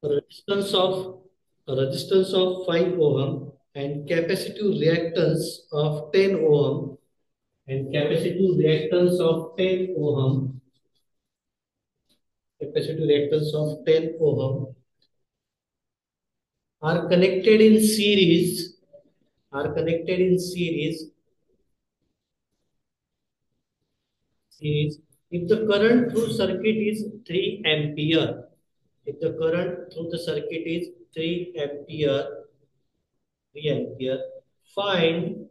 resistance of 5 ohm and capacitive reactance of 10 ohm and capacitive reactance of 10 ohm capacitive reactance of 10 ohm are connected in series are connected in series if the current through circuit is 3 ampere. If the current through the circuit is 3 ampere 3 ampere, find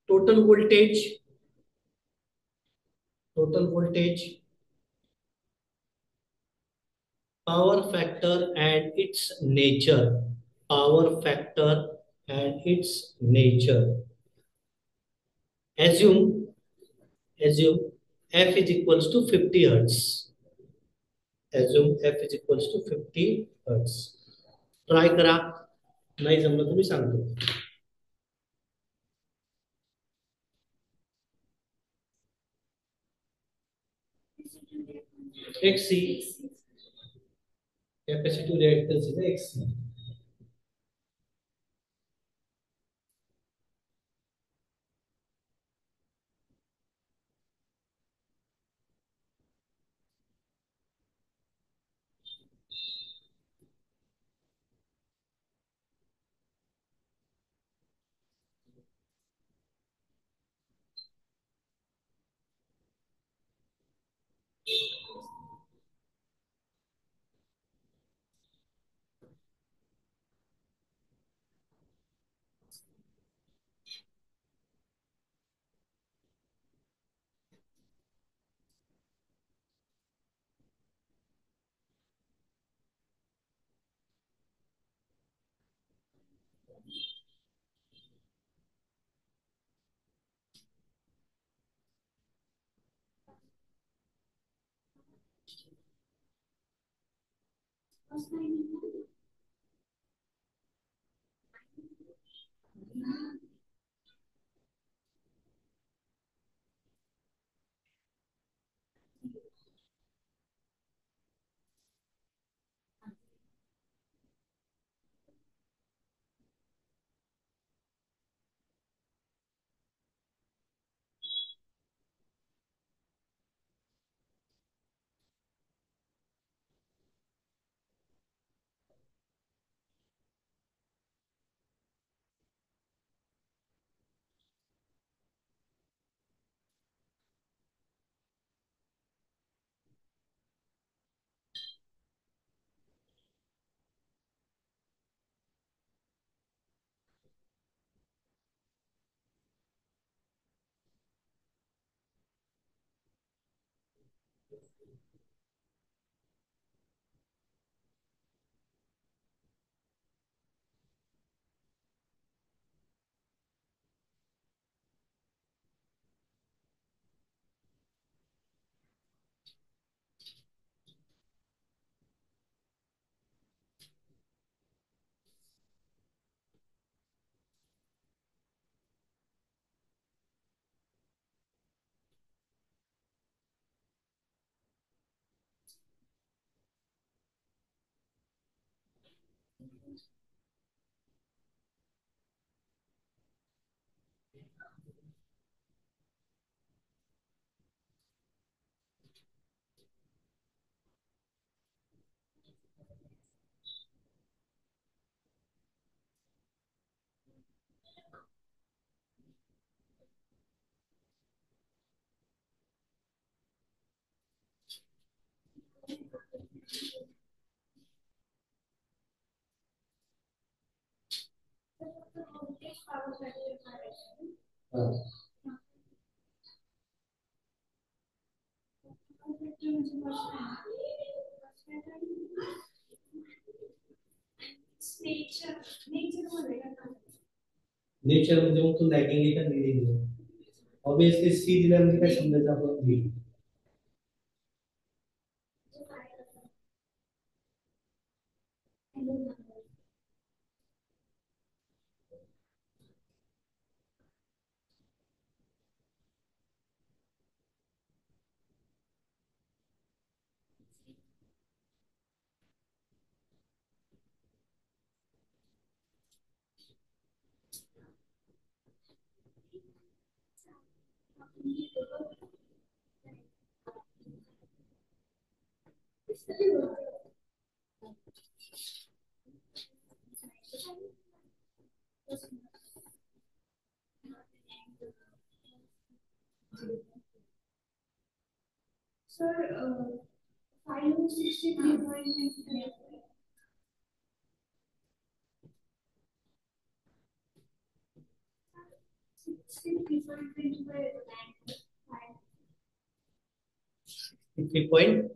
total voltage total voltage, power factor and its nature. Power factor and its nature. Assume assume f is equals to 50 hertz. Assume f is equals to 50 hertz. Try करा. नाही जमलं तुम्ही सांगतो. XC capacitive reactance is XC. Nature मध्ये मग तू lagging आहे का leading आहे. ऑब्विसली सी दिल्यामध्ये काय समजायचं आपण बी. 3 point.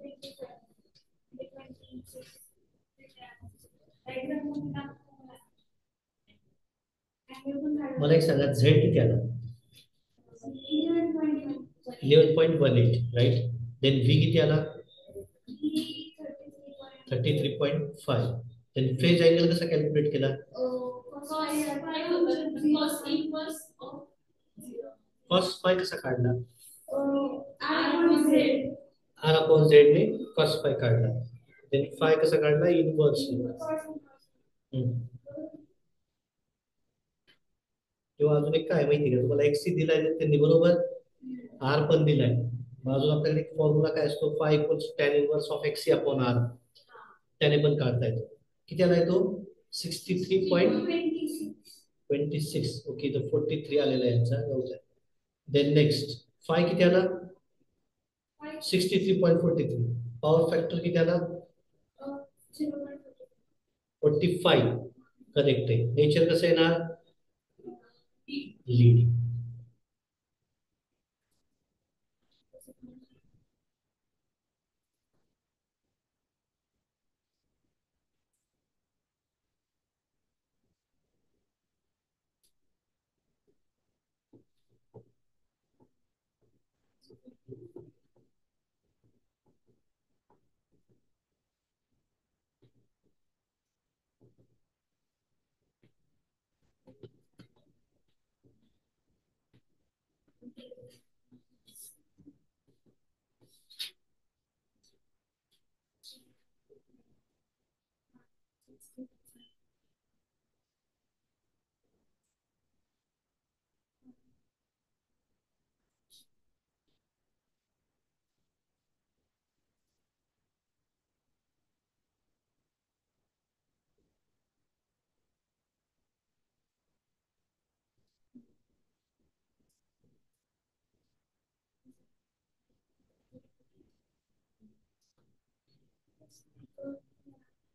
मला एक सांगा झेड किती आला 11.18 राईट देन व्ही किती आला 33.5 देन फेज अँगल कसा कॅल्क्युलेट केला कॉस फाय कसा काढला आर अपॉन झेड ने कॉस फाय काढला देन फाय कसा काढला इनव्हर्स किंवा अजून एक काय माहिती का तुम्हाला एक्स सी दिलाय तर त्यांनी बरोबर आर पण दिलाय मग अजून आपल्याकडे एक फॉर्म्युला काय असतो phi equals tan inverse of X C upon R त्याने पण काढता येतो किती आला येतो 63.26 ओके तर 43 आलेला आहे यांचा जाऊ द्या देन नेक्स्ट फाय किती आला 63.43 पॉवर फॅक्टर किती आला 45 करेक्ट आहे नेचर कसं येणार लीड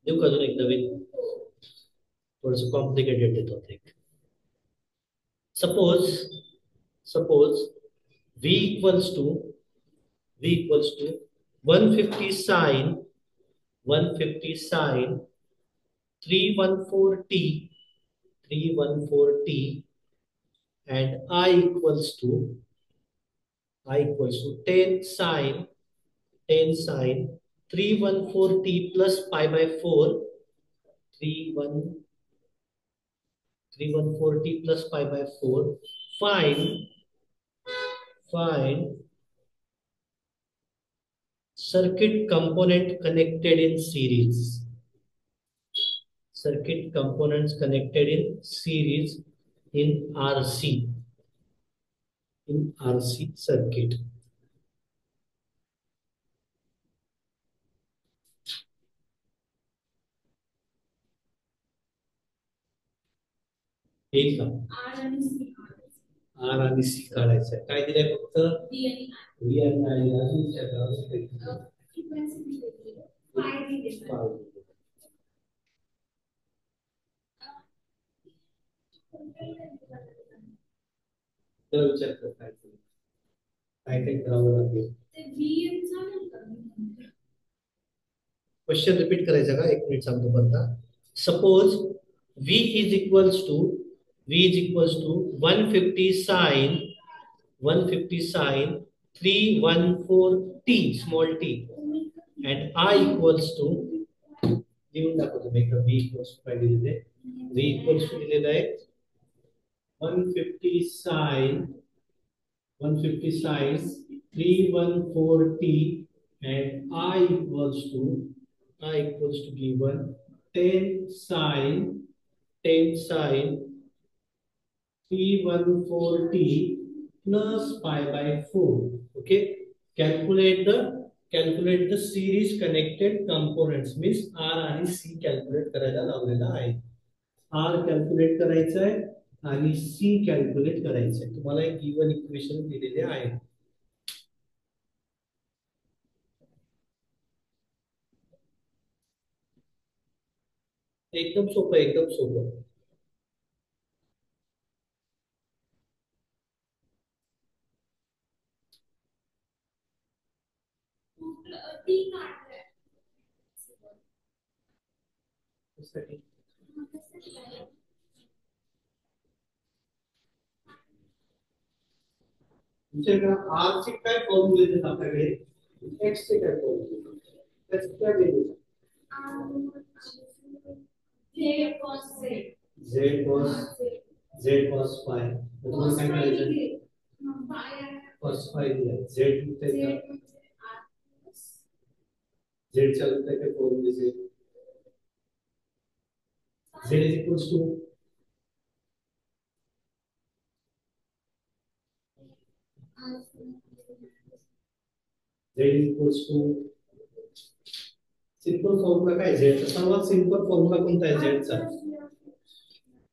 देऊ का अजून एक नवीन थोडस कॉम्प्लिकेटेड देतो एक suppose suppose v equals to 150 sine 314t 314t and I equals to 10 sine 314t plus pi by 4 314t plus pi by 4 find circuit component connected in series circuit components connected in series in RC circuit एक का are आणि सी काढायचं आहे काय दिलंय फक्त V आणि आय अजून विचार कर काय काय करावं लागेल क्वेश्चन रिपीट करायचा का एक मिनिट सांगतो बघा suppose v is equals to 150 sine 314t small t and I equals to लिहून दाखवतो मी v equals to काय दिलेले v equals to दिलेला आहे 150 sine 314t and I equals to given 10 sine 314t plus pi by 4. Okay. Calculate the series connected components means R आणि C calculate करायला लावलेला आहे. R कॅल्क्युलेट करायचं आहे आणि C कॅल्क्युलेट करायचं आहे. तुम्हाला एक गिवन इक्वेशन दिलेले आहे. एकदम सोपं, एकदम सोपं. तुमच्याकडे आर चे काय फॉर्म्युले आहेत आपल्याकडे, एक्स चे काय फॉर्म्युले, त्याचे काय व्हॅल्यू, झेड कॉस फाय. तुम्हाला काय करायचं, कॉस फाय दिला, झेड च्या काय फॉर्म्युले, Z is equals to simple formula काय झेड, सर्वात सिंपल फॉर्म्युला कोणता आहे झेडचा,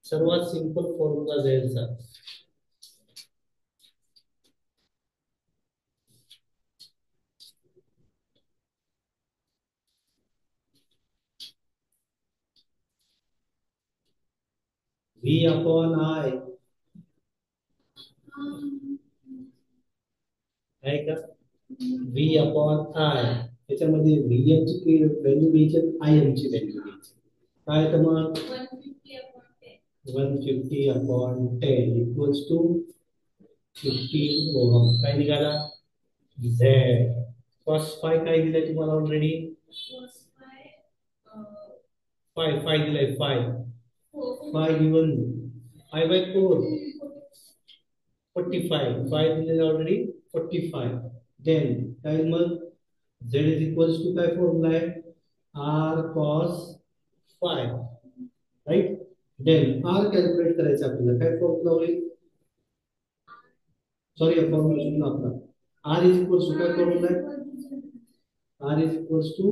सर्वात सिंपल फॉर्म्युला झेडचा V अपॉन I आहे का, V अपॉन I त्याच्यामध्ये Vm ची व्हॅल्यू घ्यायची, Im ची व्हॅल्यू घ्यायची, काय तर मग 150 अपॉन 10 इक्वल्स टू 15 ओहम. काय निघाला, Z cos फाय काय दिलंय तुम्हाला ऑलरेडी, 5 दिलंय, 5 गिवन 5 by 4 45, 5 दिलेलं ऑलरेडी 45. देन काय मग Z इज इक्वल्स टू काय फॉर्म्युला आहे, R cos phi, right. Then R calculate करायचं आपल्याला, काय फॉर्म्युला होईल, सॉरी फॉर्म्युला आपला R इज इक्वल्स टू काय फॉर्म्युला आहे, R is equals to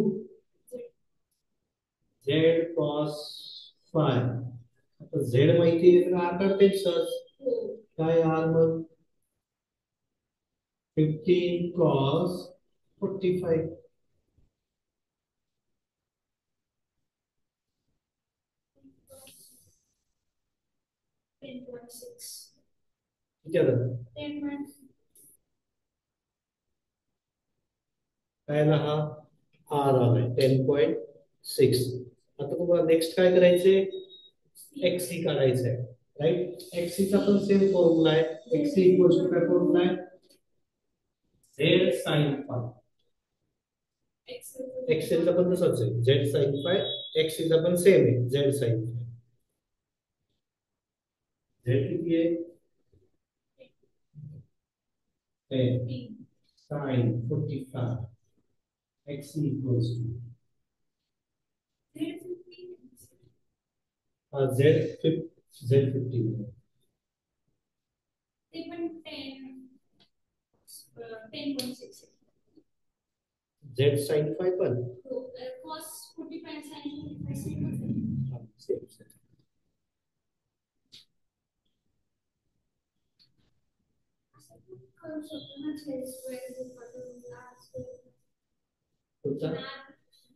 Z cos phi. आता Z माहिती आहे तर R काढते सहज, काय R मग 15 cos 45. किती आलं, काय ना हा R आलाय 10.6. आता तुम्हाला नेक्स्ट काय करायचे, XC काढायचं आहे, राईट. XC चा पण सेम फॉर्म्युला आहे, XC इक्वल्स टू काय फॉर्म्युला आहे, Z sin फाय. एक्सेल चा पण तसाच आहे, Z sin फाय, XC चा पण सेम आहे, Z sin फाय. Z किती आहे, 10 sin 45, XC equals to Z15. Z sin फाय पण सेम.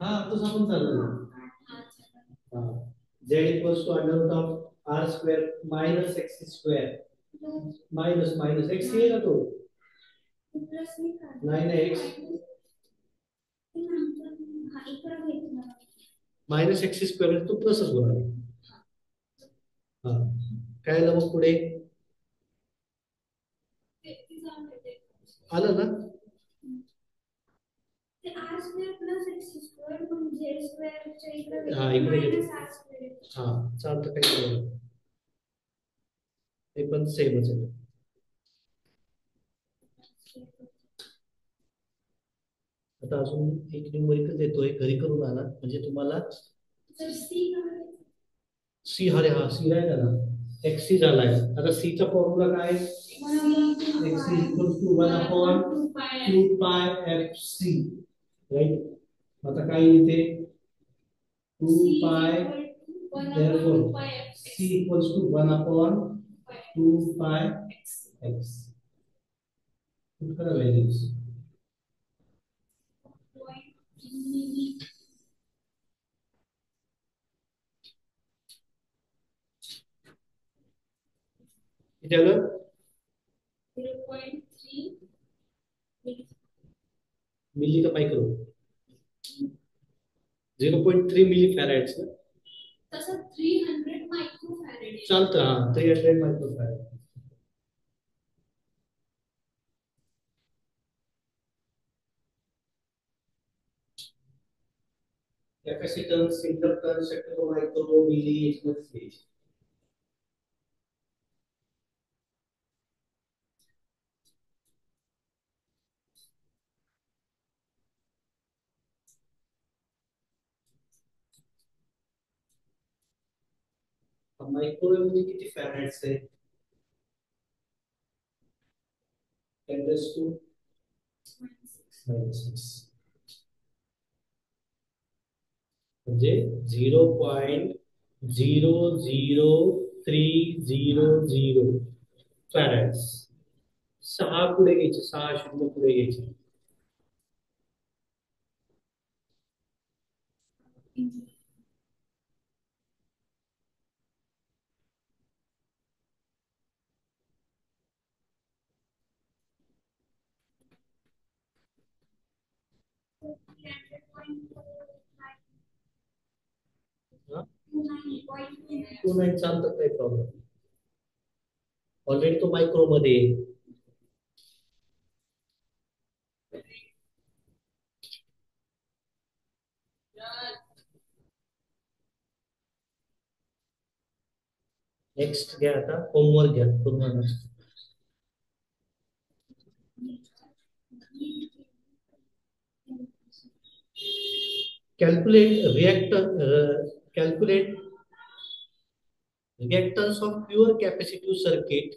हा तसं पण चाललं ना, Z equals to under root of R square minus X square, minus minus X आहे ना तो, नाही नाही X माइनस X स्क्वेअर तो प्लसच होणार. हा काय आलं मग पुढे, आलं ना, हा इकडे हा चालतं, काही ते पण सेमच आहे. आता अजून एक न्यूमरिकल देतोय, घरी करून आणा, म्हणजे तुम्हाला सी, अरे हा सी राहिला ना, XC झालाय. आता सी चा फॉर्म्युला काय, Xc equals to 1 upon 2 pi Fc, right? आता काय इथे 2 pi, therefore C equals to 1 upon 2 pi x. Put करा values. किती आलं 0.3 मिली का मायक्रो 0.3 मिली फॅराड्स ना तसं 300 मायक्रो फॅराड चालतं हा 300 मायक्रो फॅराड कॅपॅसिटन्स इंडक्टन्स शक्यतो मायक्रो मिली याच्यामध्ये घ्यायचे मायक्रोवेव्ह मध्ये किती फॅराड्स आहे 10 raised to -6 म्हणजे 0.00300 फॅराड्स 6 पुढे घ्यायचे 6 शून्य पुढे घ्यायचे हा 2.9 चालतं काही प्रॉब्लेम ऑलरेडी तो मायक्रो मध्ये नेक्स्ट घ्या आता होमवर्क घ्या पूर्ण calculate reactance of pure capacitive circuit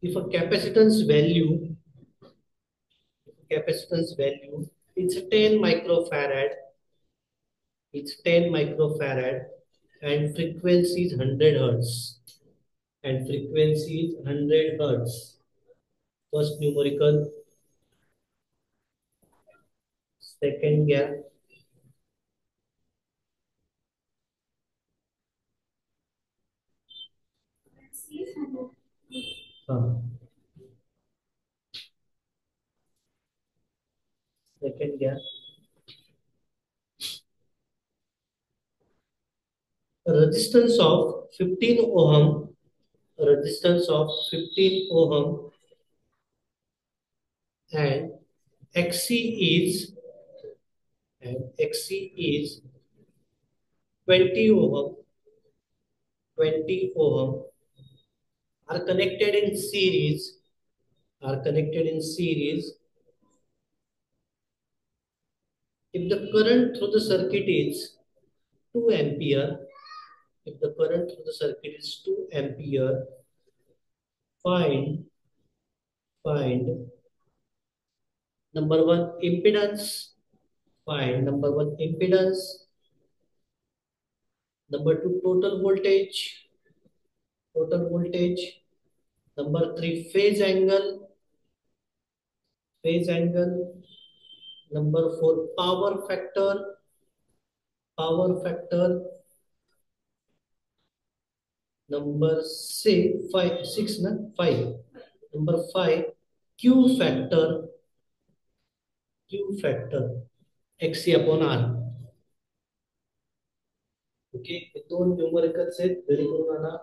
if a capacitance value it's 10 microfarad and frequency is 100 hertz first numerical second gap second gap resistance of 15 ohm and XC is 20 ohm 20 ohm are connected in series if the current through the circuit is 2 ampere find number one impedance number one impedance number two total voltage number three phase angle number four power factor number six na five number five q factor xc upon r okay हे दोन numericals आहेत घरी करून आणा